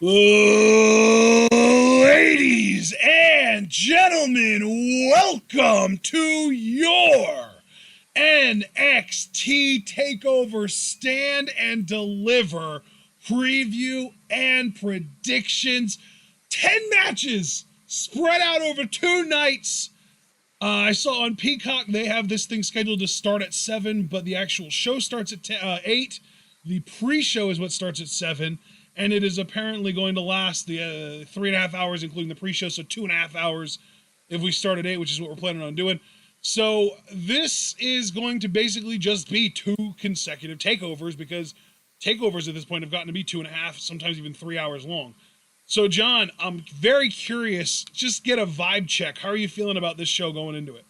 Ladies and gentlemen, welcome to your NXT Takeover Stand and Deliver preview and predictions. 10 matches spread out over 2 nights. I saw on Peacock they have this thing scheduled to start at 7, but the actual show starts at 8. The pre-show is what starts at 7. And it is apparently going to last the 3.5 hours, including the pre-show, so 2.5 hours if we start at 8, which is what we're planning on doing. So this is going to basically just be 2 consecutive takeovers, because takeovers at this point have gotten to be 2.5, sometimes even 3 hours long. So John, I'm very curious, just get a vibe check. How are you feeling about this show going into it?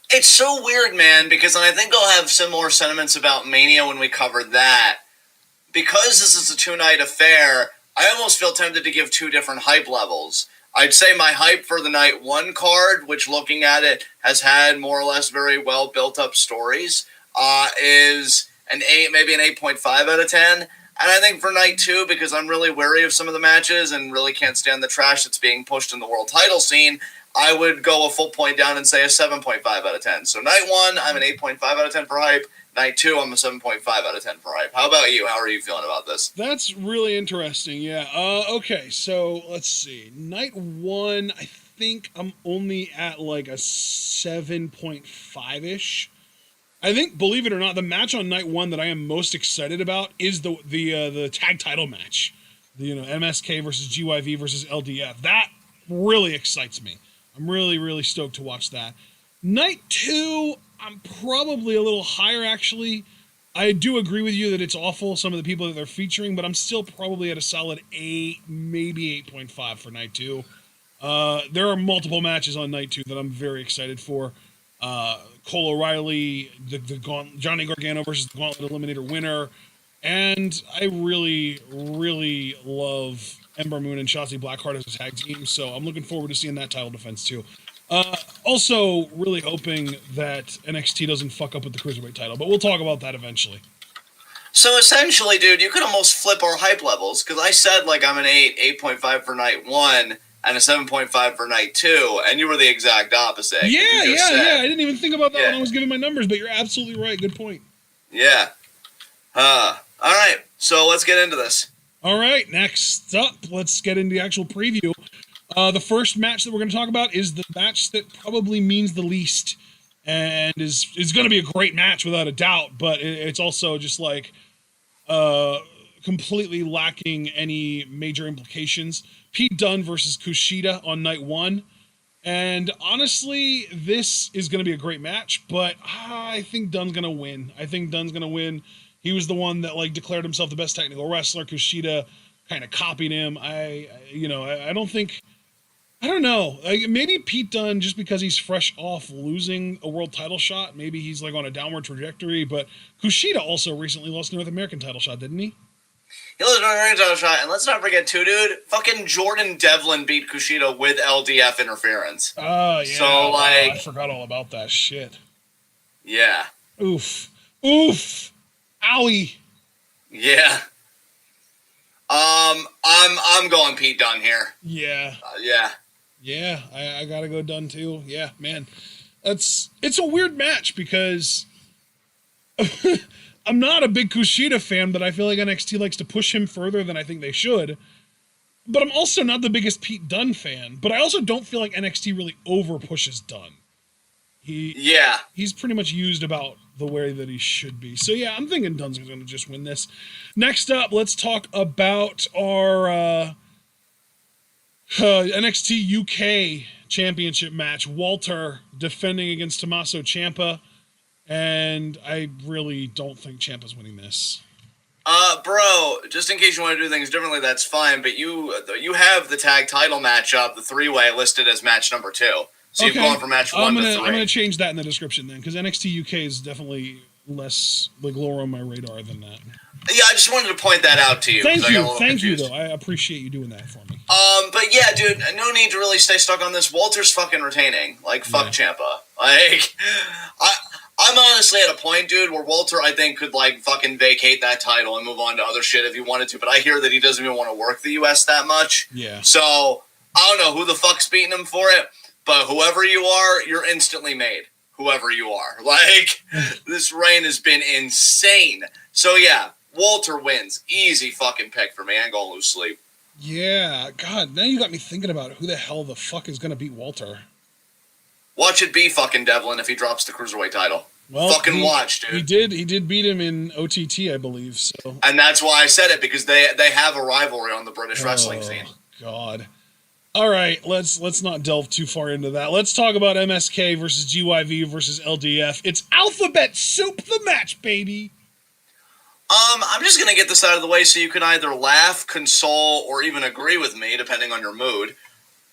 It's so weird, man, because I think I'll have similar sentiments about Mania when we cover that. Because this is a 2-night affair, I almost feel tempted to give 2 different hype levels. I'd say my hype for the night 1 card, which looking at it has had more or less very well built up stories, is an 8, maybe an 8.5 out of 10. And I think for night 2, because I'm really wary of some of the matches and really can't stand the trash that's being pushed in the world title scene, I would go a full point down and say a 7.5 out of 10. So night 1, I'm an 8.5 out of 10 for hype. Night 2, I'm a 7.5 out of 10 for hype. How about you? How are you feeling about this? That's really interesting, yeah. Okay, so let's see. Night 1, I think I'm only at like a 7.5-ish. I think, believe it or not, the match on night 1 that I am most excited about is the tag title match. MSK versus GYV versus LDF. That really excites me. I'm really, really stoked to watch that. Night 2, I'm probably a little higher, actually. I do agree with you that it's awful, some of the people that they're featuring, but I'm still probably at a solid 8, maybe 8.5 for night 2. There are multiple matches on night 2 that I'm very excited for. Cole O'Reilly, Johnny Gargano versus the Gauntlet Eliminator winner. And I really, really love Ember Moon and Shotzi Blackheart as a tag team, so I'm looking forward to seeing that title defense, too. Also, really hoping that NXT doesn't fuck up with the Cruiserweight title, but we'll talk about that eventually. So essentially, dude, you could almost flip our hype levels, because I said, like, I'm an 8, 8.5 for night 1, and a 7.5 for night 2, and you were the exact opposite. Yeah. I didn't even think about that when I was giving my numbers, but you're absolutely right. Good point. Yeah. All right, so let's get into this. All right, next up, let's get into the actual preview. The first match that we're going to talk about is the match that probably means the least, and is going to be a great match without a doubt, but it's also just like completely lacking any major implications. Pete Dunne versus Kushida on night 1, and honestly, this is going to be a great match, but I think Dunne's going to win. He was the one that declared himself the best technical wrestler. Kushida kind of copied him. I don't know. Maybe Pete Dunne, just because he's fresh off losing a world title shot, maybe he's on a downward trajectory. But Kushida also recently lost the North American title shot, didn't he? He lost the North American title shot, and let's not forget too, dude. Fucking Jordan Devlin beat Kushida with LDF interference. Oh yeah. So I forgot all about that shit. Yeah. Oof. Owie. Yeah. I'm going Pete Dunne here. Yeah. Yeah. Yeah, I gotta go Dunne too. Yeah, man. It's a weird match because I'm not a big Kushida fan, but I feel like NXT likes to push him further than I think they should. But I'm also not the biggest Pete Dunne fan, but I also don't feel like NXT really over pushes Dunne. He's pretty much used about the way that he should be. So yeah, I'm thinking Dunne's going to just win this. Next up, let's talk about our NXT UK Championship match. Walter defending against Tommaso Ciampa, and I really don't think Ciampa's winning this. Bro, just in case you want to do things differently, that's fine, but you have the tag title matchup, the 3-way, listed as match number 2. So you've gone from match 1 to 3. I'm going to change that in the description then, because NXT UK is definitely less, lower on my radar than that. Yeah, I just wanted to point that out to you. Thank you, though. I appreciate you doing that for me. But yeah, dude, no need to really stay stuck on this. Walter's fucking retaining. Fuck Ciampa. I'm honestly at a point, dude, where Walter, I think, could, like, fucking vacate that title and move on to other shit if he wanted to. But I hear that he doesn't even want to work the U.S. that much. Yeah. So, I don't know who the fuck's beating him for it. But whoever you are, you're instantly made. Whoever you are. Like, this reign has been insane. So, yeah, Walter wins. Easy fucking pick for me. I ain't gonna lose sleep. Yeah. God, now you got me thinking about who the hell the fuck is going to beat Walter. Watch it be fucking Devlin if he drops the Cruiserweight title. Well, fucking watch, dude. He did beat him in OTT, I believe. So, and that's why I said it, because they have a rivalry on the British wrestling scene. God. All right, let's not delve too far into that. Let's talk about MSK versus GYV versus LDF. It's alphabet soup, the match, baby. I'm just gonna get this out of the way so you can either laugh, console, or even agree with me, depending on your mood.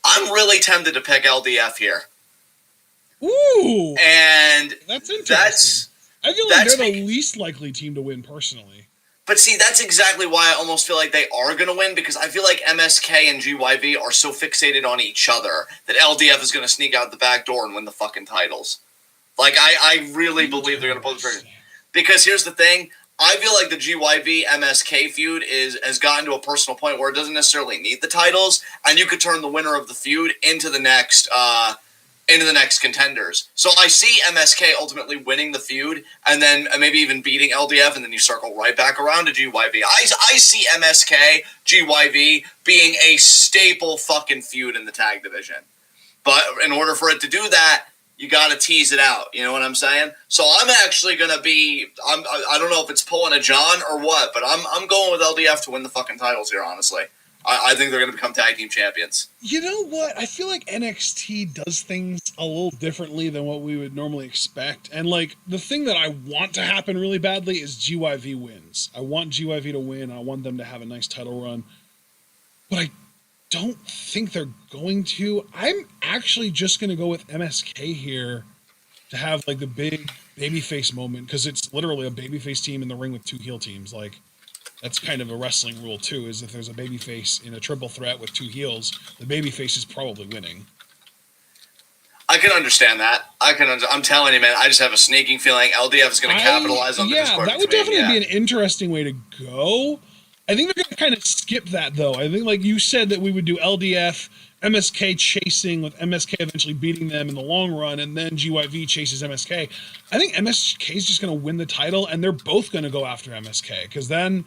I'm really tempted to pick LDF here. Ooh, and that's interesting. I feel like they're the least likely team to win, personally. But see, that's exactly why I almost feel like they are going to win, because I feel like MSK and GYV are so fixated on each other that LDF is going to sneak out the back door and win the fucking titles. Like, I really believe they're going to pull the trigger. Because here's the thing, I feel like the GYV MSK feud has gotten to a personal point where it doesn't necessarily need the titles, and you could turn the winner of the feud into the next contenders. So I see MSK ultimately winning the feud and then maybe even beating LDF, and then you circle right back around to GYV. I see MSK, GYV being a staple fucking feud in the tag division. But in order for it to do that, you got to tease it out. You know what I'm saying? So I'm actually going to be, I don't know if it's pulling a John or what, but I'm going with LDF to win the fucking titles here, honestly. I think they're going to become tag team champions. You know what? I feel like NXT does things a little differently than what we would normally expect. And, like, the thing that I want to happen really badly is GYV wins. I want GYV to win. I want them to have a nice title run. But I don't think they're going to. I'm actually just going to go with MSK here to have, like, the big babyface moment, because it's literally a babyface team in the ring with two heel teams. Like, that's kind of a wrestling rule, too, is if there's a babyface in a triple threat with two heels, the babyface is probably winning. I can understand that. I'm telling you, man, I just have a sneaking feeling LDF is going to capitalize on the discord. Yeah, that would definitely be an interesting way to go. I think they're going to kind of skip that, though. I think, like you said, that we would do LDF, MSK chasing, with MSK eventually beating them in the long run, and then GYV chases MSK. I think MSK is just going to win the title, and they're both going to go after MSK, because then,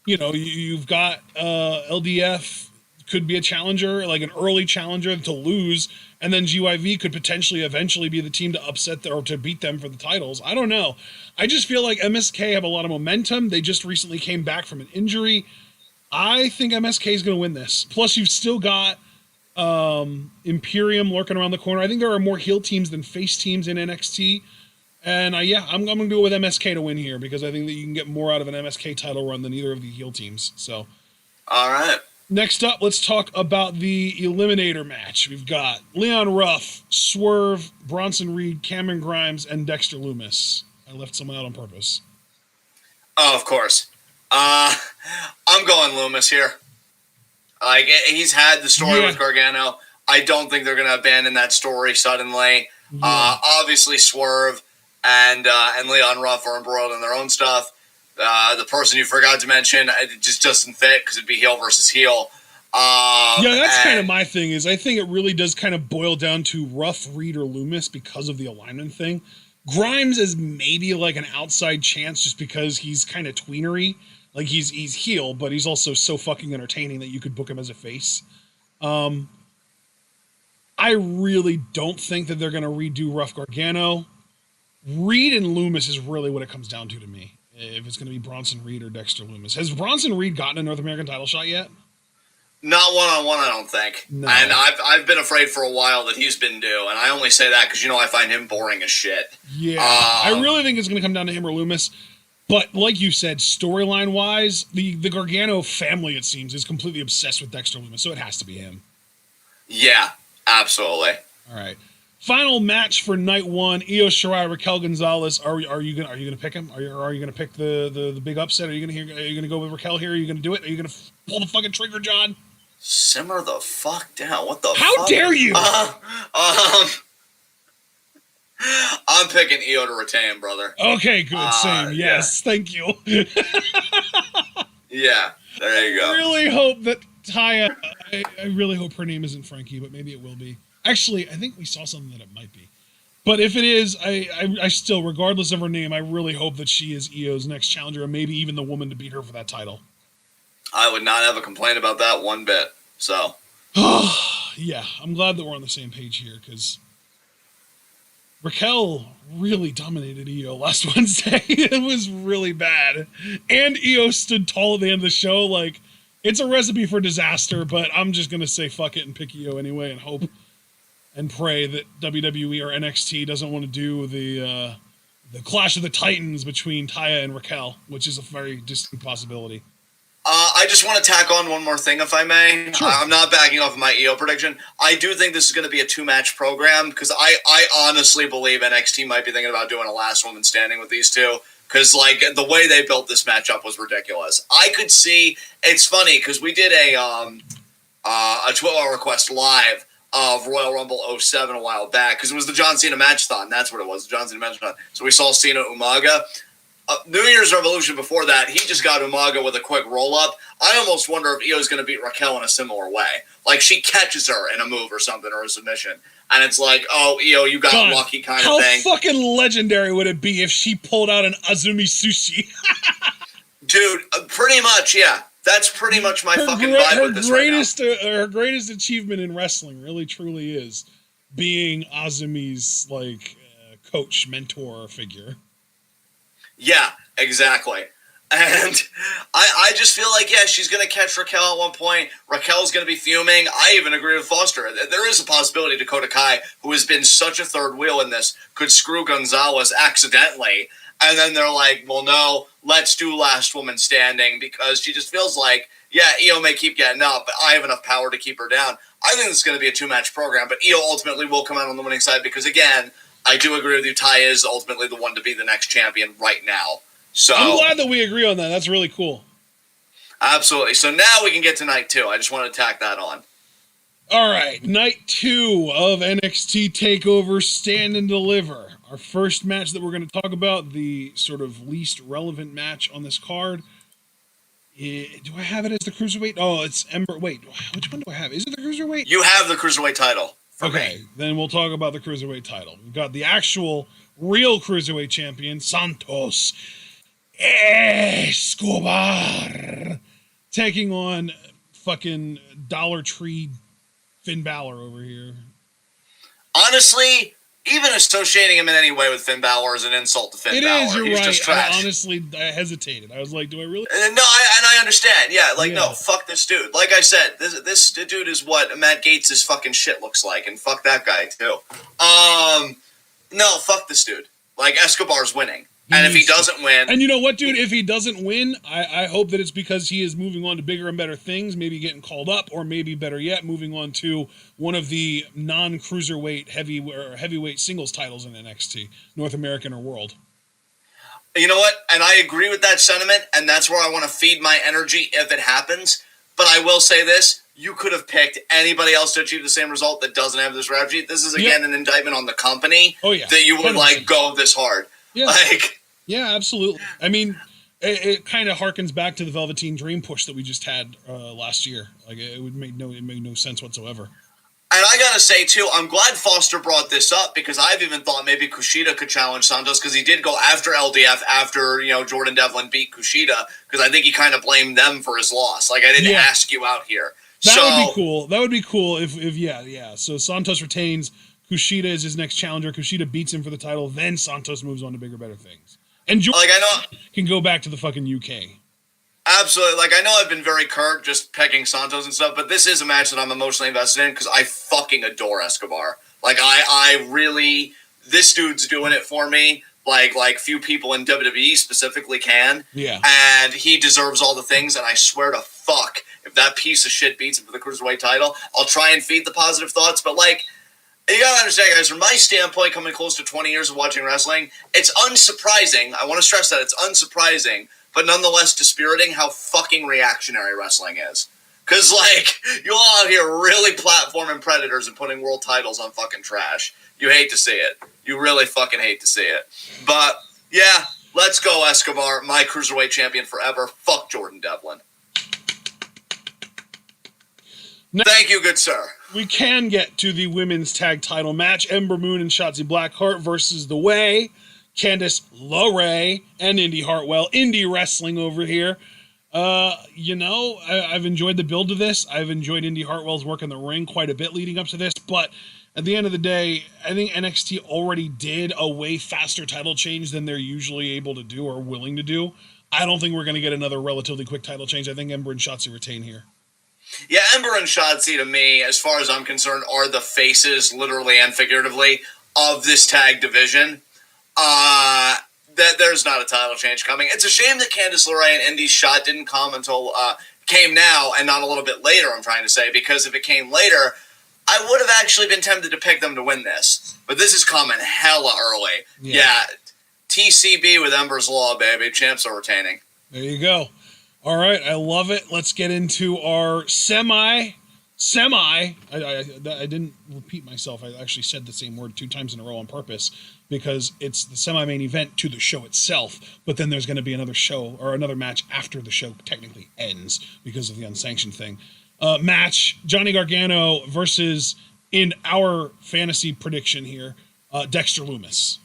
you know, you've got LDF could be a challenger, like an early challenger to lose, and then GYV could potentially eventually be the team to upset or to beat them for the titles. I don't know. I just feel like MSK have a lot of momentum. They just recently came back from an injury. I think MSK is going to win this. Plus, you've still got Imperium lurking around the corner. I think there are more heel teams than face teams in NXT. And I'm going to go with MSK to win here, because I think that you can get more out of an MSK title run than either of the heel teams. So, all right. Next up, let's talk about the Eliminator match. We've got Leon Ruff, Swerve, Bronson Reed, Cameron Grimes, and Dexter Lumis. I left someone out on purpose. Oh, of course. I'm going Lumis here. Like, he's had the story with Gargano. I don't think they're going to abandon that story suddenly. Obviously, Swerve and Leon Ruff are embroiled in their own stuff. The person you forgot to mention, it just doesn't fit because it'd be heel versus heel. That's kind of my thing. Is I think it really does kind of boil down to Ruff, Reed, or Lumis because of the alignment thing. Grimes is maybe like an outside chance just because he's kind of tweenery. Like, he's heel, but he's also so fucking entertaining that you could book him as a face. I really don't think that they're going to redo Ruff Gargano. Reed and Lumis is really what it comes down to me. If it's going to be Bronson Reed or Dexter Lumis. Has Bronson Reed gotten a North American title shot yet? Not one-on-one, I don't think. No. And I've been afraid for a while that he's been due, and I only say that because, I find him boring as shit. Yeah, I really think it's going to come down to him or Lumis. But like you said, storyline-wise, the Gargano family, it seems, is completely obsessed with Dexter Lumis, so it has to be him. Yeah, absolutely. All right. Final match for night one: Io Shirai, Raquel González. Are you gonna pick him? Are you gonna pick the big upset? Are you gonna go with Raquel here? Are you gonna do it? Are you gonna pull the fucking trigger, John? Simmer the fuck down. What the? How fuck? dare you? I'm picking Io to retain, brother. Okay, good. Same. Yes. Yeah. Thank you. Yeah. There you go. I really hope that Taya... I really hope her name isn't Frankie, but maybe it will be. Actually, I think we saw something that it might be. But if it is, I still, regardless of her name, I really hope that she is Io's next challenger and maybe even the woman to beat her for that title. I would not have a complaint about that one bit. So... Yeah, I'm glad that we're on the same page here, because Raquel really dominated Io last Wednesday. It was really bad. And Io stood tall at the end of the show. Like, it's a recipe for disaster, but I'm just going to say fuck it and pick Io anyway and hope and pray that WWE or NXT doesn't want to do the Clash of the Titans between Taya and Raquel, which is a very distant possibility. I just want to tack on one more thing, if I may. Sure. I'm not backing off of my Io prediction. I do think this is going to be a 2-match program because I honestly believe NXT might be thinking about doing a last woman standing with these two because, like, the way they built this matchup was ridiculous. I could see – it's funny because we did a 12-hour request live of Royal Rumble 07 a while back because it was the John Cena Matchathon. That's what it was, the John Cena Matchathon. So we saw Cena Umaga. New Year's Revolution before that, he just got Umaga with a quick roll-up. I almost wonder if Io's going to beat Raquel in a similar way. Like, she catches her in a move or something, or a submission. And it's like, oh, Io, you got lucky kind of thing. How fucking legendary would it be if she pulled out an Azumi Sushi? Dude, pretty much, yeah. That's pretty much my fucking vibe with this her greatest achievement in wrestling really, truly is being Azumi's, like, coach, mentor figure. Yeah, exactly. And I just feel like, yeah, she's going to catch Raquel at one point. Raquel's going to be fuming. I even agree with Foster. There is a possibility Dakota Kai, who has been such a third wheel in this, could screw González accidentally. And then they're like, well, no, let's do last woman standing because she just feels like, yeah, Io may keep getting up, but I have enough power to keep her down. I think this is going to be a 2-match program, but Io ultimately will come out on the winning side because, again, I do agree with you. Taya is ultimately the one to be the next champion right now. So I'm glad that we agree on that. That's really cool. Absolutely. So now we can get to night 2. I just want to tack that on. All right. Night 2 of NXT TakeOver Stand and Deliver. Our first match that we're going to talk about, the sort of least relevant match on this card. Do I have it as the Cruiserweight? Oh, it's Ember. Wait, which one do I have? Is it the Cruiserweight? You have the Cruiserweight title. Okay, then we'll talk about the Cruiserweight title. We've got the actual, real Cruiserweight champion, Santos Escobar, taking on fucking Dollar Tree Finn Balor over here. Honestly, even associating him in any way with Finn Balor is an insult to Finn Balor. It is, you're He's right. Just trash. I hesitated. I was like, do I really? No, I understand. Yeah, like, no, fuck this dude. Like I said, this dude is what Matt Gates' fucking shit looks like, and fuck that guy, too. No, fuck this dude. Like, Escobar's winning. And if he doesn't win... And you know what, dude? If he doesn't win, I hope that it's because he is moving on to bigger and better things, maybe getting called up, or maybe better yet, moving on to one of the non-cruiserweight heavyweight singles titles in NXT, North American or World. You know what? And I agree with that sentiment, and that's where I want to feed my energy if it happens. But I will say this. You could have picked anybody else to achieve the same result that doesn't have this rap sheet. This is, again, an indictment on the company that you would, 100%. Like, go this hard. Yeah. Like... Yeah, absolutely. I mean, it kind of harkens back to the Velveteen Dream push that we just had last year. Like, it made no sense whatsoever. And I gotta say, too, I'm glad Foster brought this up because I've even thought maybe Kushida could challenge Santos because he did go after LDF after, Jordan Devlin beat Kushida because I think he kind of blamed them for his loss. Like, I didn't ask you out here. That would be cool. That would be cool if. So Santos retains. Kushida is his next challenger. Kushida beats him for the title. Then Santos moves on to bigger, better things. And Jordan can go back to the fucking UK. Absolutely. Like, I know I've been very curt just pegging Santos and stuff, but this is a match that I'm emotionally invested in because I fucking adore Escobar. Like, I really... This dude's doing it for me like few people in WWE specifically can. Yeah. And he deserves all the things, and I swear to fuck, if that piece of shit beats him for the Cruiserweight title, I'll try and feed the positive thoughts, but, like... You gotta understand, guys, from my standpoint, coming close to 20 years of watching wrestling, it's unsurprising, I want to stress that, it's unsurprising, but nonetheless dispiriting how fucking reactionary wrestling is. Because, like, you all out here really platforming predators and putting world titles on fucking trash. You hate to see it. You really fucking hate to see it. But, yeah, let's go, Escobar. My Cruiserweight champion forever. Fuck Jordan Devlin. Now, thank you, good sir. We can get to the women's tag title match. Ember Moon and Shotzi Blackheart versus The Way. Candice, LeRae, and Indi Hartwell. Indi wrestling over here. I've enjoyed the build of this. I've enjoyed Indi Hartwell's work in the ring quite a bit leading up to this, but at the end of the day, I think NXT already did a way faster title change than they're usually able to do or willing to do. I don't think we're going to get another relatively quick title change. I think Ember and Shotzi retain here. Yeah, Ember and Shotzi, to me, as far as I'm concerned, are the faces, literally and figuratively, of this tag division. That there's not a title change coming. It's a shame that Candice LeRae and Indi's shot didn't come until came now and not a little bit later, I'm trying to say, because if it came later, I would have actually been tempted to pick them to win this. But this is coming hella early. Yeah, TCB with Ember's Law, baby. Champs are retaining. There you go. All right, I love it. Let's get into our semi. I didn't repeat myself. I actually said the same word 2 times in a row on purpose because it's the semi-main event to the show itself, but then there's going to be another show or another match after the show technically ends because of the unsanctioned thing. Match, Johnny Gargano versus, in our fantasy prediction here, Dexter Lumis.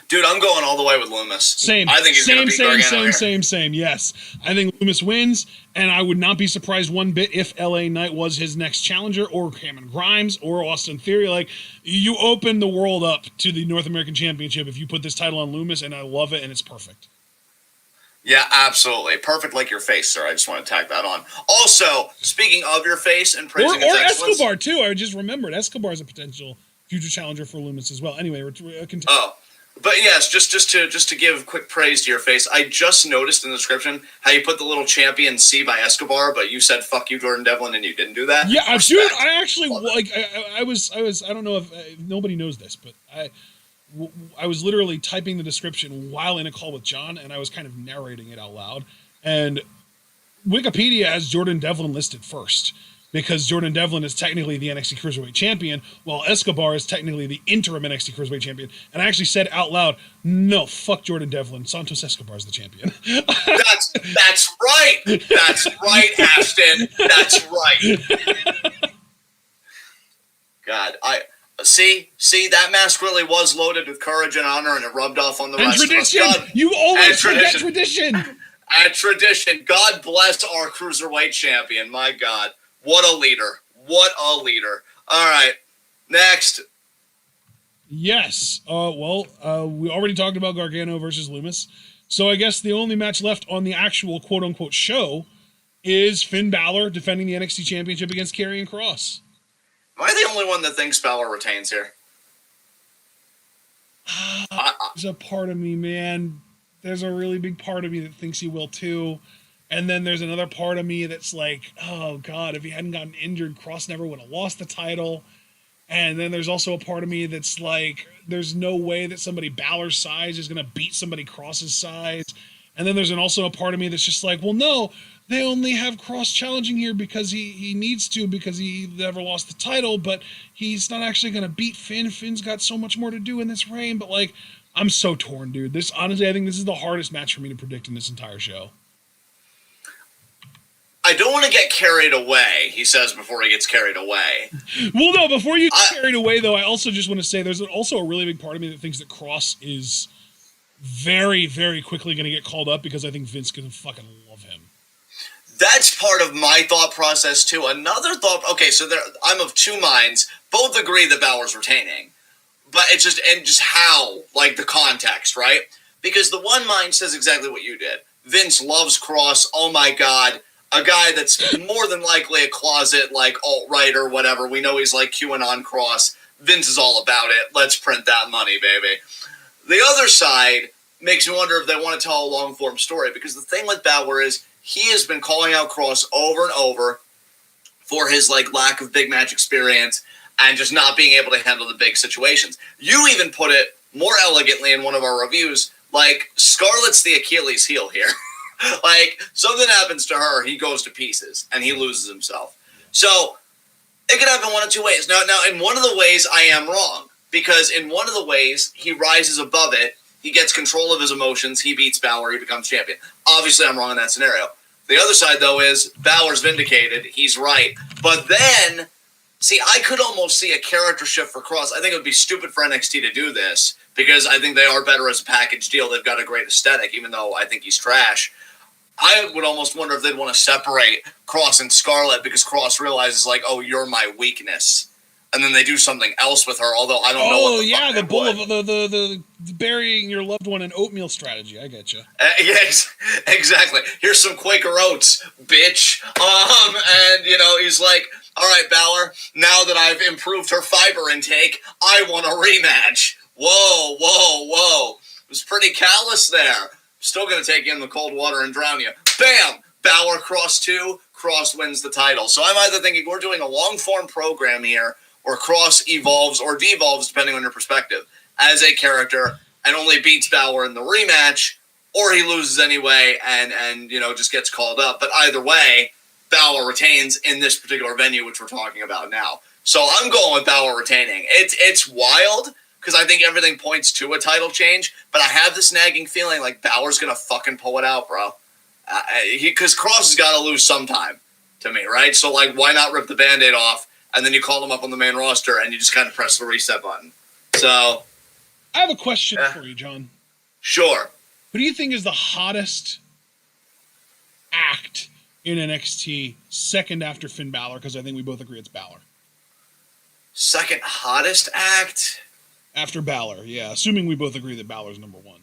Dude, I'm going all the way with Lumis. Same. I think he's going to beat Gargano Same. Yes. I think Lumis wins, and I would not be surprised one bit if LA Knight was his next challenger, or Cameron Grimes, or Austin Theory. Like, you open the world up to the North American Championship if you put this title on Lumis, and I love it, and it's perfect. Yeah, absolutely. Perfect like your face, sir. I just want to tag that on. Also, speaking of your face and praising its excellence... Escobar, too. I just remembered. Escobar is a potential future challenger for Lumis as well. Anyway, continue. Oh. But yes, just to give quick praise to your face, I just noticed in the description how you put the little champion C by Escobar, but you said "fuck you, Jordan Devlin," and you didn't do that. Yeah, dude, I actually I was. I don't know if nobody knows this, but I was literally typing the description while in a call with John, and I was kind of narrating it out loud. And Wikipedia has Jordan Devlin listed first, because Jordan Devlin is technically the NXT Cruiserweight Champion, while Escobar is technically the interim NXT Cruiserweight Champion. And I actually said out loud, no, fuck Jordan Devlin. Santos Escobar is the champion. That's right. That's right, Ashton. That's right. God, see, that mask really was loaded with courage and honor, and it rubbed off on the rest of us. God, you always forget tradition. And tradition. God bless our Cruiserweight Champion. My God. What a leader. What a leader. All right. Next. Yes. We already talked about Gargano versus Lumis. So I guess the only match left on the actual quote-unquote show is Finn Balor defending the NXT Championship against Karrion Kross. Am I the only one that thinks Balor retains here? There's a part of me, man. There's a really big part of me that thinks he will too. And then there's another part of me that's like, oh, God, if he hadn't gotten injured, Kross never would have lost the title. And then there's also a part of me that's like, there's no way that somebody Balor's size is going to beat somebody Kross's size. And then there's also a part of me that's just like, well, no, they only have Kross challenging here because he needs to, because he never lost the title, but he's not actually going to beat Finn. Finn's got so much more to do in this reign. But, like, I'm so torn, dude. Honestly, I think this is the hardest match for me to predict in this entire show. I don't want to get carried away, he says before he gets carried away. Well, no, before you get carried away, though, I also just want to say there's also a really big part of me that thinks that Kross is very, very quickly going to get called up because I think Vince can fucking love him. That's part of my thought process, too. Another thought... Okay, so I'm of two minds. Both agree that Balor's retaining. But it's just how, like, the context, right? Because the one mind says exactly what you did. Vince loves Kross. Oh, my God. A guy that's more than likely a closet, like, alt-right or whatever. We know he's like QAnon Kross. Vince is all about it. Let's print that money, baby. The other side makes me wonder if they want to tell a long-form story, because the thing with Balor is he has been calling out Kross over and over for his, like, lack of big match experience and just not being able to handle the big situations. You even put it more elegantly in one of our reviews, like, Scarlett's the Achilles heel here. Like, something happens to her, he goes to pieces, and he loses himself. So, it could happen one of two ways. Now, in one of the ways, I am wrong. Because in one of the ways, he rises above it, he gets control of his emotions, he beats Balor, he becomes champion. Obviously, I'm wrong in that scenario. The other side, though, is Balor's vindicated, he's right. But then, see, I could almost see a character shift for Cross. I think it would be stupid for NXT to do this, because I think they are better as a package deal. They've got a great aesthetic, even though I think he's trash. I would almost wonder if they'd want to separate Cross and Scarlett, because Cross realizes, like, oh, you're my weakness. And then they do something else with her, although I don't know what the fuck the bull of the burying your loved one in oatmeal strategy. I get you. Yeah, exactly. Here's some Quaker Oats, bitch. And, he's like, all right, Balor, now that I've improved her fiber intake, I want a rematch. Whoa. It was pretty callous there. Still going to take you in the cold water and drown you. Bam! Balor Cross 2, Cross wins the title. So I'm either thinking we're doing a long-form program here, or Cross evolves or devolves, depending on your perspective, as a character, and only beats Balor in the rematch, or he loses anyway and just gets called up. But either way, Balor retains in this particular venue, which we're talking about now. So I'm going with Balor retaining. It's wild, because I think everything points to a title change, but I have this nagging feeling like Balor's going to fucking pull it out, bro. Because Cross has got to lose sometime, to me, right? So, like, why not rip the Band-Aid off, and then you call him up on the main roster, and you just kind of press the reset button. So, I have a question for you, John. Sure. Who do you think is the hottest act in NXT, second after Finn Balor? Because I think we both agree it's Balor. Second hottest act? After Balor, yeah. Assuming we both agree that Balor's number one.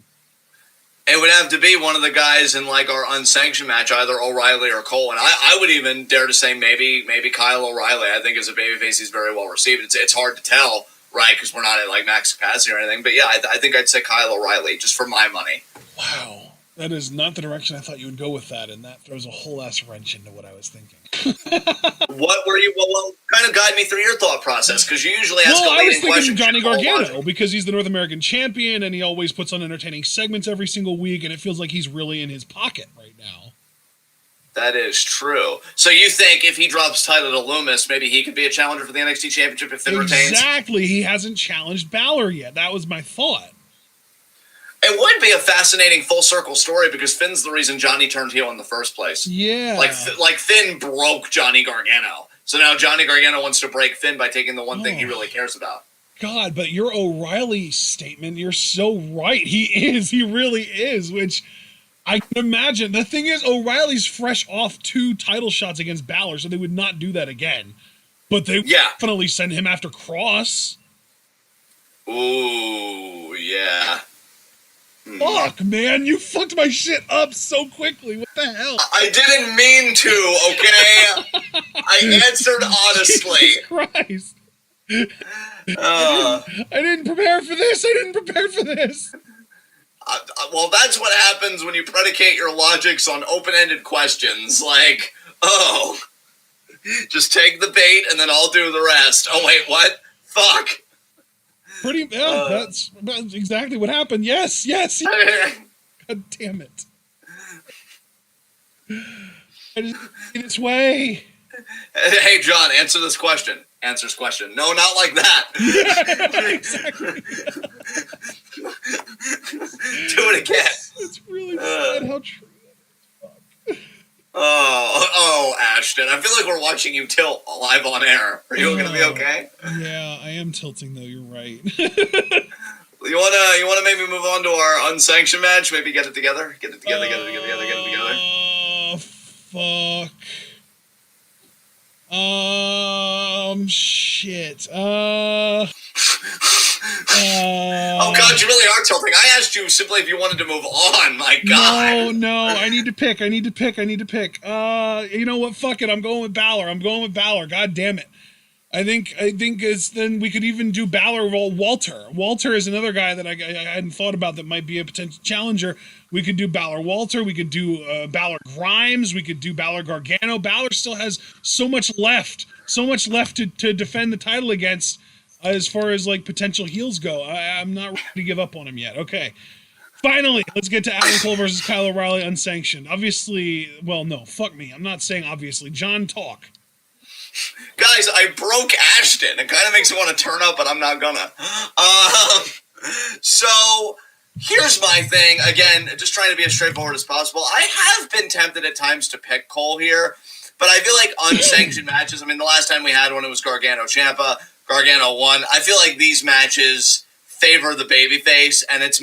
It would have to be one of the guys in, like, our unsanctioned match, either O'Reilly or Cole. And I would even dare to say maybe Kyle O'Reilly. I think as a babyface, he's very well received. It's hard to tell, right, because we're not at, like, max capacity or anything. But, yeah, I think I'd say Kyle O'Reilly, just for my money. Wow. That is not the direction I thought you would go with that, and that throws a whole ass wrench into what I was thinking. What were you? Well, kind of guide me through your thought process, because you usually ask a leading question. I was thinking Johnny Gargano, because he's the North American champion, and he always puts on entertaining segments every single week, and it feels like he's really in his pocket right now. That is true. So you think if he drops title to Lumis, maybe he could be a challenger for the NXT Championship if Finn retains? Exactly. He hasn't challenged Balor yet. That was my thought. It would be a fascinating full circle story, because Finn's the reason Johnny turned heel in the first place. Yeah. Like Finn broke Johnny Gargano. So now Johnny Gargano wants to break Finn by taking the one thing he really cares about. God, but your O'Reilly statement, you're so right. He is. He really is, which I can imagine. The thing is, O'Reilly's fresh off 2 title shots against Balor, so they would not do that again. But they would definitely send him after Cross. Ooh, yeah. Fuck, man, you fucked my shit up so quickly. What the hell? I didn't mean to, okay? I answered honestly. Jesus Christ. I didn't prepare for this. Well, that's what happens when you predicate your logics on open-ended questions. Like, just take the bait and then I'll do the rest. Oh, wait, what? Fuck. That's exactly what happened. Yes. God damn it. I just this way. Hey, John, answer this question. Answers question. No, not like that. Yeah, exactly. Do it again. It's really sad how true. Oh, Ashton. I feel like we're watching you tilt live on air. Are you going to be okay? Yeah, I am tilting though. You're right. You wanna maybe move on to our unsanctioned match? Maybe get it together. Get it together. Fuck. Shit. Oh God, you really are tilting. I asked you simply if you wanted to move on. My God. No. I need to pick. You know what? Fuck it. I'm going with Balor. God damn it. I think then we could even do Balor Walter. Walter is another guy that I hadn't thought about that might be a potential challenger. We could do Balor Walter. We could do Balor Grimes. We could do Balor Gargano. Balor still has so much left to defend the title against as far as like potential heels go. I'm not ready to give up on him yet. Okay. Finally, let's get to Adam Cole versus Kyle O'Reilly unsanctioned. Obviously, well, no, fuck me. I'm not saying obviously. John, talk. Guys, I broke Ashton. It kind of makes me want to turn up, but I'm not gonna. So, here's my thing. Again, just trying to be as straightforward as possible. I have been tempted at times to pick Cole here, but I feel like unsanctioned matches, I mean, the last time we had one, it was Gargano-Ciampa. Gargano won. I feel like these matches favor the babyface, and it's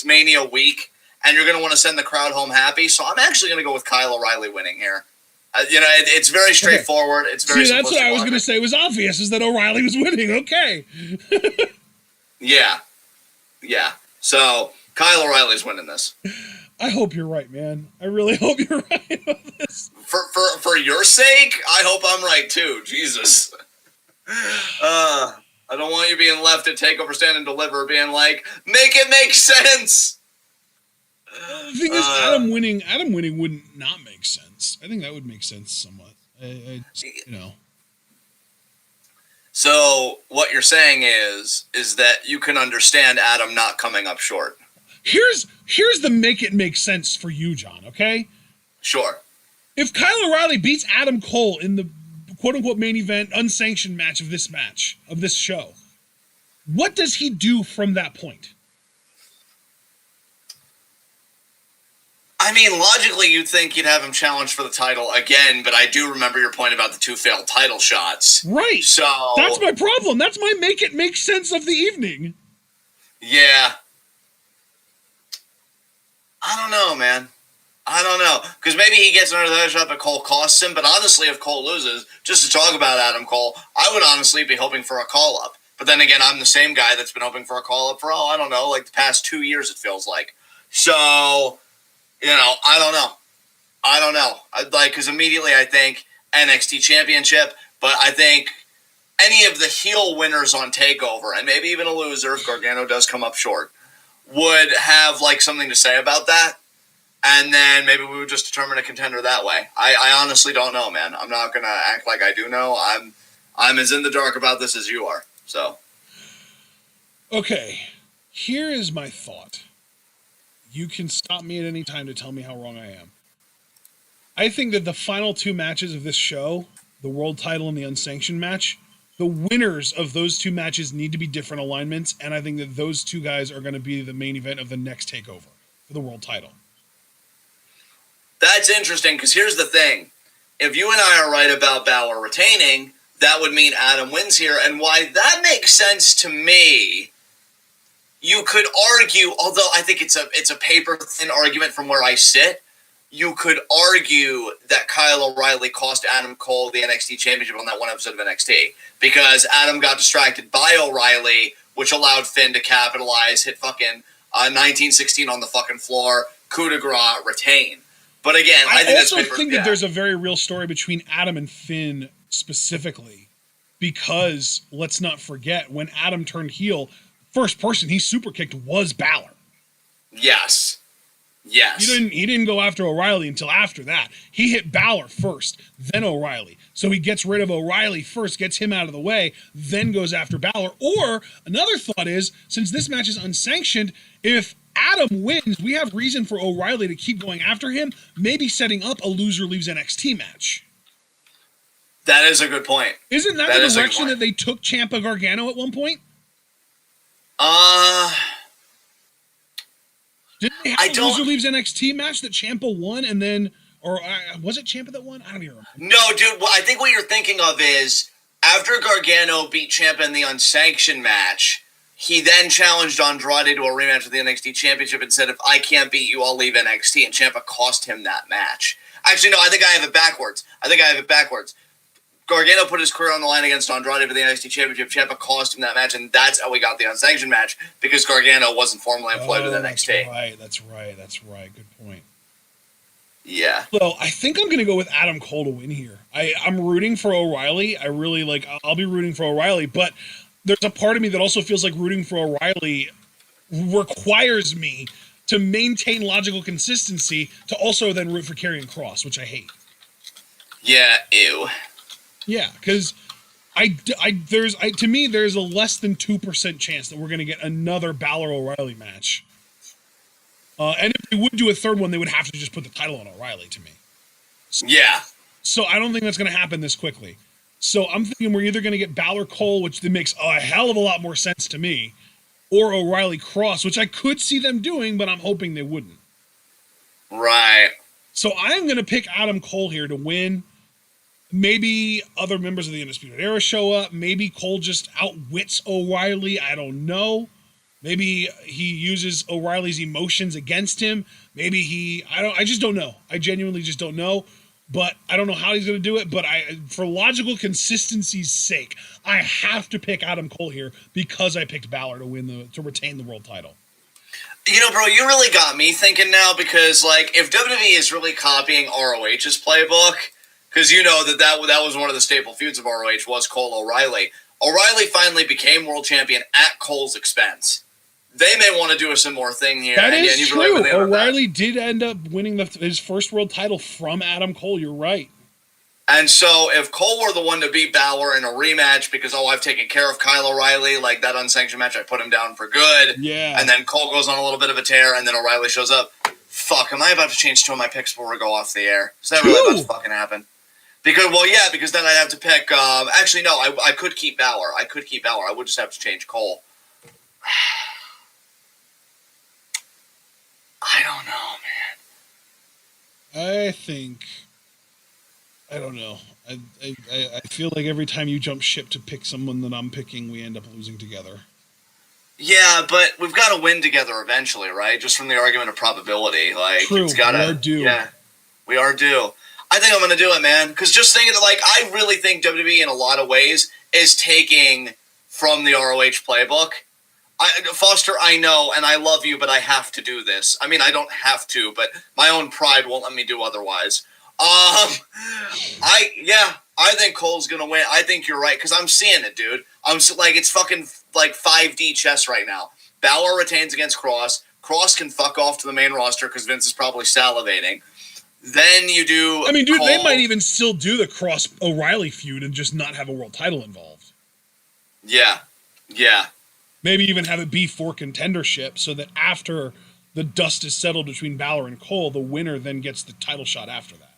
Mania week, and you're going to want to send the crowd home happy, so I'm actually going to go with Kyle O'Reilly winning here. It's very straightforward. It's very See, that's what I was going to say. It was obvious, is that O'Reilly was winning. Okay. Yeah. So, Kyle O'Reilly's winning this. I hope you're right, man. I really hope you're right on this. For your sake, I hope I'm right, too. Jesus. I don't want you being left at Takeover Stand and Deliver being like, make it make sense. The thing is, Adam winning wouldn't not make sense. I think that would make sense somewhat. So what you're saying is that you can understand Adam not coming up short. Here's the make it make sense for you, John, okay? Sure. If Kyle O'Reilly beats Adam Cole in the quote-unquote main event, unsanctioned match of this show, what does he do from that point? I mean, logically, you'd think you'd have him challenge for the title again, but I do remember your point about the 2 failed title shots. Right. So that's my problem. That's my make it make sense of the evening. Yeah. I don't know, man. I don't know. Because maybe he gets another title shot, but Cole costs him. But honestly, if Cole loses, just to talk about Adam Cole, I would honestly be hoping for a call-up. But then again, I'm the same guy that's been hoping for a call-up for, I don't know, like the past 2 years, it feels like. So, I don't know. Because immediately I think NXT Championship, but I think any of the heel winners on TakeOver, and maybe even a loser if Gargano does come up short, would have something to say about that. And then maybe we would just determine a contender that way. I honestly don't know, man. I'm not going to act like I do know. I'm as in the dark about this as you are. So. Okay. Here is my thought. You can stop me at any time to tell me how wrong I am. I think that the final 2 matches of this show, the world title and the unsanctioned match, the winners of those 2 matches need to be different alignments, and I think that those 2 guys are going to be the main event of the next TakeOver for the world title. That's interesting, because here's the thing. If you and I are right about Balor retaining, that would mean Adam wins here, and why that makes sense to me, you could argue, although I think it's a paper-thin argument from where I sit, you could argue that Kyle O'Reilly cost Adam Cole the NXT Championship on that one episode of NXT, because Adam got distracted by O'Reilly, which allowed Finn to capitalize, hit fucking 1916 on the fucking floor, coup de grace, retain. But again, I think also think that there's a very real story between Adam and Finn specifically, because let's not forget, when Adam turned heel, first person he super kicked was Balor. Yes. He didn't go after O'Reilly until after that. He hit Balor first, then O'Reilly. So he gets rid of O'Reilly first, gets him out of the way, then goes after Balor. Or another thought is, since this match is unsanctioned, if Adam wins, we have reason for O'Reilly to keep going after him, maybe setting up a loser leaves NXT match. That is a good point. Isn't that the direction that they took Ciampa Gargano at one point? Didn't they have a loser leaves NXT match that Ciampa won, and then, or was it Ciampa that won? I don't even remember. No, dude. Well, I think what you're thinking of is after Gargano beat Ciampa in the unsanctioned match, he then challenged Andrade to a rematch of the NXT Championship and said, if I can't beat you, I'll leave NXT. And Ciampa cost him that match. Actually, no, I think I have it backwards. Gargano put his career on the line against Andrade for the NXT Championship. Ciampa cost him that match, and that's how we got the unsanctioned match, because Gargano wasn't formally employed with NXT. That's right. Good point. Yeah. So I think I'm going to go with Adam Cole to win here. I'm rooting for O'Reilly. I'll be rooting for O'Reilly, but there's a part of me that also feels like rooting for O'Reilly requires me to maintain logical consistency to also then root for Karrion Kross, which I hate. Yeah, ew. Yeah, because to me, there's a less than 2% chance that we're going to get another Balor O'Reilly match. And if they would do a third one, they would have to just put the title on O'Reilly to me. Yeah. So I don't think that's going to happen this quickly. So I'm thinking we're either going to get Balor Cole, which then makes a hell of a lot more sense to me, or O'Reilly Cross, which I could see them doing, but I'm hoping they wouldn't. Right. So I'm going to pick Adam Cole here to win. Maybe other members of the Undisputed Era show up. Maybe Cole just outwits O'Reilly. I don't know. Maybe he uses O'Reilly's emotions against him. Maybe I just don't know. I genuinely just don't know. But I don't know how he's going to do it. But for logical consistency's sake, I have to pick Adam Cole here because I picked Balor to retain the world title. You know, bro, you really got me thinking now because, like, if WWE is really copying ROH's playbook, because you know that was one of the staple feuds of ROH was Cole O'Reilly. O'Reilly finally became world champion at Cole's expense. They may want to do a similar thing here. That is true. O'Reilly did end up winning his first world title from Adam Cole. You're right. And so if Cole were the one to beat Balor in a rematch because, I've taken care of Kyle O'Reilly, like that unsanctioned match, I put him down for good. Yeah. And then Cole goes on a little bit of a tear, and then O'Reilly shows up. Fuck, am I about to change two of my picks before we go off the air? Is that really about to fucking happen? Because then I'd have to pick... actually, no, I could keep Balor. I would just have to change Cole. I don't know, man. I don't know. I feel like every time you jump ship to pick someone that I'm picking, we end up losing together. Yeah, but we've got to win together eventually, right? Just from the argument of probability. Like, true, it's gotta, we are due. Yeah, we are due. I think I'm going to do it, man. Because just thinking, I really think WWE in a lot of ways is taking from the ROH playbook. Foster, I know, and I love you, but I have to do this. I mean, I don't have to, but my own pride won't let me do otherwise. I think Cole's gonna win. I think you're right because I'm seeing it, dude. It's fucking like 5D chess right now. Balor retains against Cross. Cross can fuck off to the main roster because Vince is probably salivating. Then you do. I mean, dude, Cole. they might even still do the Cross O'Reilly feud and just not have a world title involved. Yeah. Maybe even have it be for contendership so that after the dust is settled between Balor and Cole, the winner then gets the title shot after that.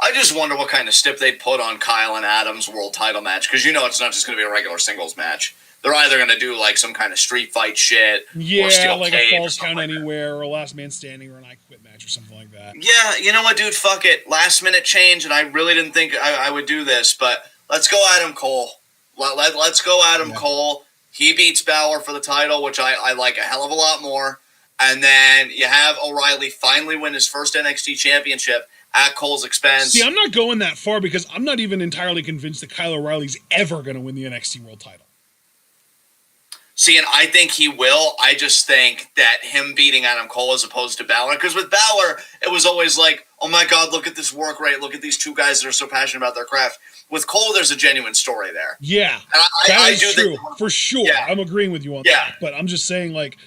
I just wonder what kind of stip they'd put on Kyle and Adam's world title match because it's not just going to be a regular singles match. They're either going to do like some kind of street fight shit, yeah, or steel like cage a Falls Count like Anywhere, or a Last Man Standing, or an I Quit match, or something like that. Yeah, you know what, dude? Fuck it. Last minute change, and I really didn't think I would do this, but let's go Adam Cole. Let's go Adam Cole. He beats Balor for the title, which I like a hell of a lot more. And then you have O'Reilly finally win his first NXT championship at Cole's expense. See, I'm not going that far because I'm not even entirely convinced that Kyle O'Reilly's ever going to win the NXT World title. See, and I think he will. I just think that him beating Adam Cole as opposed to Balor, because with Balor, it was always like, oh my God, look at this work rate. Look at these two guys that are so passionate about their craft. With Cole, there's a genuine story there. Yeah, that is true, for sure. Yeah. I'm agreeing with you on that. But I'm just saying, like,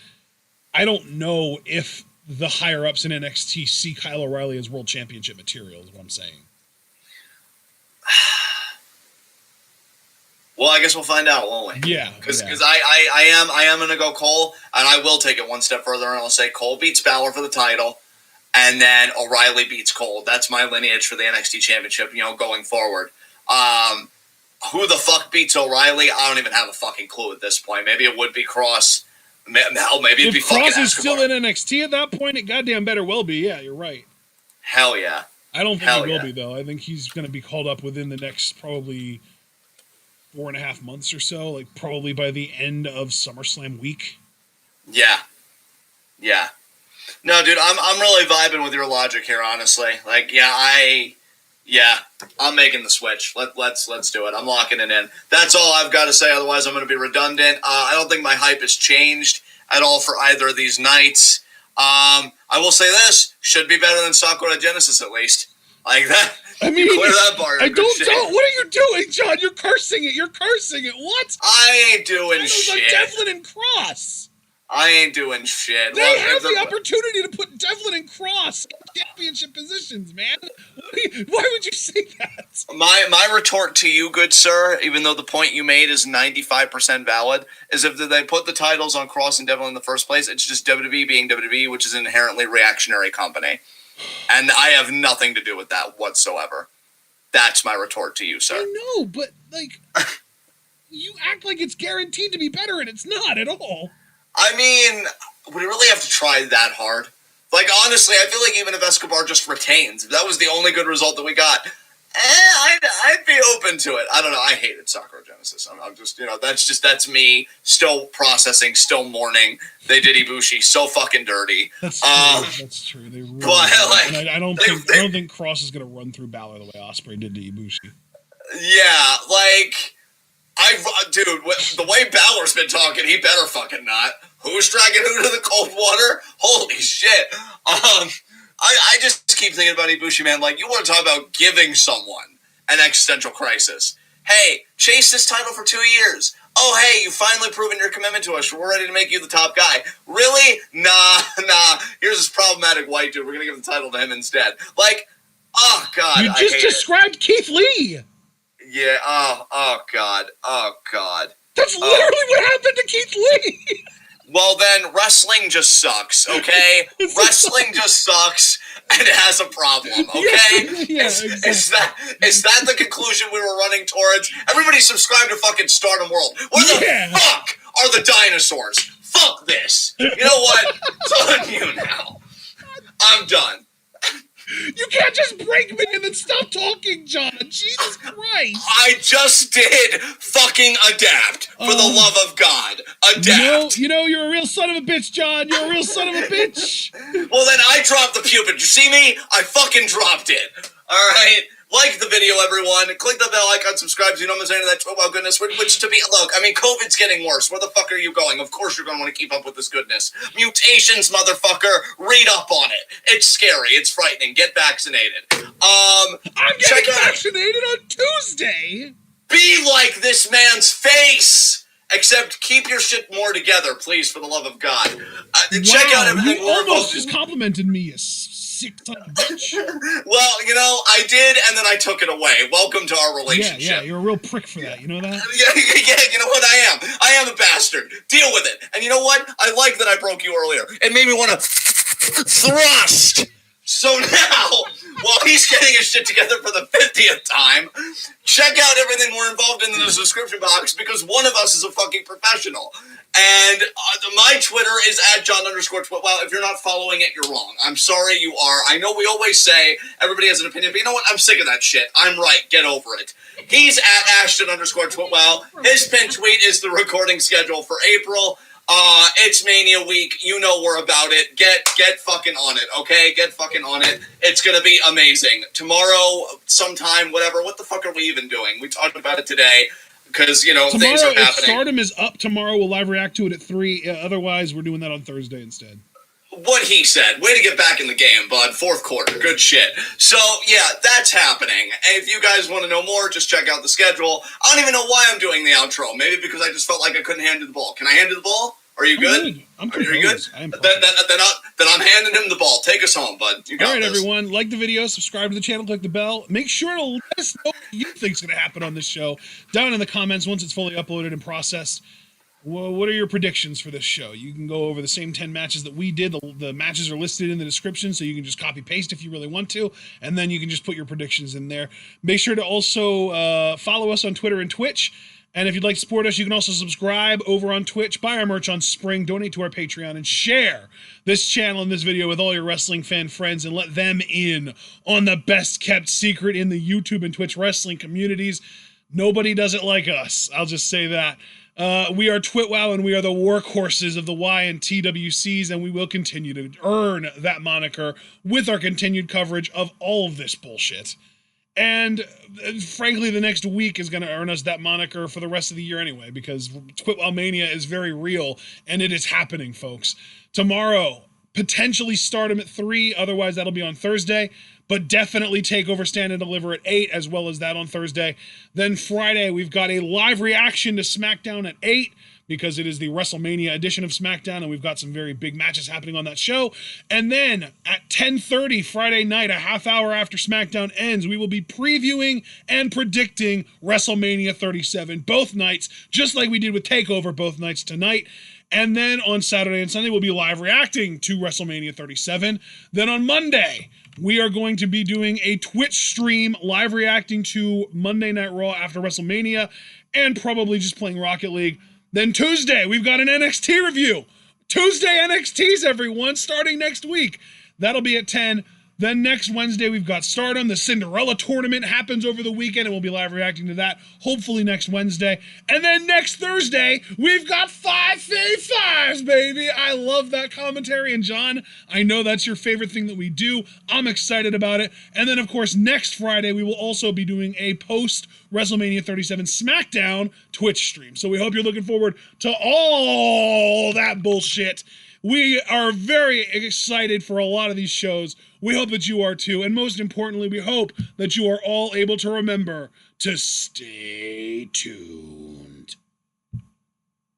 I don't know if the higher-ups in NXT see Kyle O'Reilly as world championship material, is what I'm saying. Well, I guess we'll find out, won't we? Yeah. Because I am going to go Cole, and I will take it one step further, and I'll say Cole beats Balor for the title, and then O'Reilly beats Cole. That's my lineage for the NXT Championship, going forward. Who the fuck beats O'Reilly? I don't even have a fucking clue at this point. Maybe it would be Cross. Hell, maybe it'd be fucking Escobar. If Cross is still in NXT at that point, it goddamn better well be. Yeah, you're right. Hell yeah. I don't think he will be, though. I think he's going to be called up within the next probably 4.5 months or so, like probably by the end of SummerSlam week. Yeah. No, dude, I'm really vibing with your logic here, honestly. Like, I'm making the switch. Let's do it. I'm locking it in. That's all I've got to say. Otherwise, I'm going to be redundant. I don't think my hype has changed at all for either of these nights. I will say this: should be better than Sakura Genesis at least. Like that. I mean, clear that bar. I don't. What are you doing, John? You're cursing it. What? I ain't doing shit. shit. Devlin and Cross. I ain't doing shit. They have the opportunity to put Devlin and Cross in championship positions, man. Why would you say that? My retort to you, good sir, even though the point you made is 95% valid, is if they put the titles on Cross and Devlin in the first place, it's just WWE being WWE, which is an inherently reactionary company. And I have nothing to do with that whatsoever. That's my retort to you, sir. I know, but, like, you act like it's guaranteed to be better, and it's not at all. I mean, we really have to try that hard. Like, honestly, I feel like even if Escobar just retains, if that was the only good result that we got, I'd be open to it. I don't know. I hated Sakura Genesis. I'm just, that's me still processing, still mourning. They did Ibushi so fucking dirty. That's true. That's true. They really I don't think Cross is going to run through Balor the way Ospreay did to Ibushi. Yeah, like... Dude, the way Balor's been talking, he better fucking not. Who's dragging who to the cold water? Holy shit. I just keep thinking about Ibushi, man. Like, you want to talk about giving someone an existential crisis. Hey, chase this title for 2 years. Oh, hey, you've finally proven your commitment to us. We're ready to make you the top guy. Really? Nah. Here's this problematic white dude. We're going to give the title to him instead. Like, oh, God. You just described Keith Lee. Yeah, oh, God. That's literally what happened to Keith Lee. Well, then, wrestling just sucks, okay? Wrestling just sucks, and it has a problem, okay? Yeah, exactly. Is that the conclusion we were running towards? Everybody subscribe to fucking Stardom World. Where the fuck are the dinosaurs? Fuck this. You know what? It's on you now. I'm done. You can't just break me and then stop talking, John. Jesus Christ. I just did fucking adapt. For the love of God. Adapt. You know, you're a real son of a bitch, John. You're a real son of a bitch. Well, then I dropped the pupil. You see me? I fucking dropped it. All right? Like the video, everyone. Click the bell icon, subscribe so you don't miss any of that wow goodness. Which to be, look, I mean, COVID's getting worse. Where the fuck are you going? Of course you're going to want to keep up with this goodness. Mutations, motherfucker. Read up on it. It's scary. It's frightening. Get vaccinated. I'm getting vaccinated on Tuesday. Be like this man's face. Except keep your shit more together, please, for the love of God. Check out everything. You almost just complimented me, you sick son of a bitch. Well, I did, and then I took it away. Welcome to our relationship. Yeah, you're a real prick for that. You know that? Yeah, you know what? I am a bastard. Deal with it. And you know what? I like that I broke you earlier. It made me want to thrust. So now, while he's getting his shit together for the 50th time, check out everything we're involved in the description box because one of us is a fucking professional. And my Twitter is @John_Twit. Well, if you're not following it, you're wrong. I'm sorry you are. I know we always say everybody has an opinion, but you know what? I'm sick of that shit. I'm right. Get over it. He's @Ashton_Twitwell. His pinned tweet is the recording schedule for April. It's Mania week. You know we're about it. Get fucking on it, okay? Get fucking on it. It's gonna be amazing. Tomorrow, sometime, whatever. What the fuck are we even doing? We talked about it today because, things are happening. If Stardom is up tomorrow, we'll live react to it at 3. Otherwise, we're doing that on Thursday instead. What he said. Way to get back in the game, bud. 4th quarter. Good shit. So, yeah, that's happening. And if you guys want to know more, just check out the schedule. I don't even know why I'm doing the outro. Maybe because I just felt like I couldn't hand you the ball. Can I hand you the ball? Are you good? I'm Are you good? Then I'm handing him the ball. Take us home, bud. You got this. All right, this. Everyone. Like the video, subscribe to the channel, click the bell. Make sure to let us know what you think's going to happen on this show down in the comments once it's fully uploaded and processed. Well, what are your predictions for this show? You can go over the same 10 matches that we did. The matches are listed in the description, so you can just copy-paste if you really want to, and then you can just put your predictions in there. Make sure to also follow us on Twitter and Twitch. And if you'd like to support us, you can also subscribe over on Twitch, buy our merch on Spring, donate to our Patreon, and share this channel and this video with all your wrestling fan friends and let them in on the best-kept secret in the YouTube and Twitch wrestling communities. Nobody does it like us. I'll just say that. We are Twitwow, and we are the workhorses of the Y and TWCs, and we will continue to earn that moniker with our continued coverage of all of this bullshit. And frankly, the next week is going to earn us that moniker for the rest of the year anyway, because Twitwow Mania is very real, and it is happening, folks. Tomorrow, potentially Stardom at 3, otherwise that'll be on Thursday, but definitely Takeover Stand and Deliver at 8, as well as that on Thursday. Then Friday, we've got a live reaction to SmackDown at 8, because it is the WrestleMania edition of SmackDown, and we've got some very big matches happening on that show. And then at 10:30 Friday night, a half hour after SmackDown ends, we will be previewing and predicting WrestleMania 37 both nights, just like we did with Takeover both nights tonight. And then on Saturday and Sunday, we'll be live reacting to WrestleMania 37. Then on Monday, we are going to be doing a Twitch stream live reacting to Monday Night Raw after WrestleMania, and probably just playing Rocket League. Then Tuesday, we've got an NXT review. Tuesday NXTs, everyone, starting next week. That'll be at 10. Then next Wednesday, we've got Stardom. The Cinderella tournament happens over the weekend, and we'll be live reacting to that, hopefully next Wednesday. And then next Thursday, we've got 5v5s, baby. I love that commentary. And John, I know that's your favorite thing that we do. I'm excited about it. And then, of course, next Friday, we will also be doing a post-WrestleMania 37 SmackDown Twitch stream. So we hope you're looking forward to all that bullshit. We are very excited for a lot of these shows. We hope that you are too. And most importantly, we hope that you are all able to remember to stay tuned.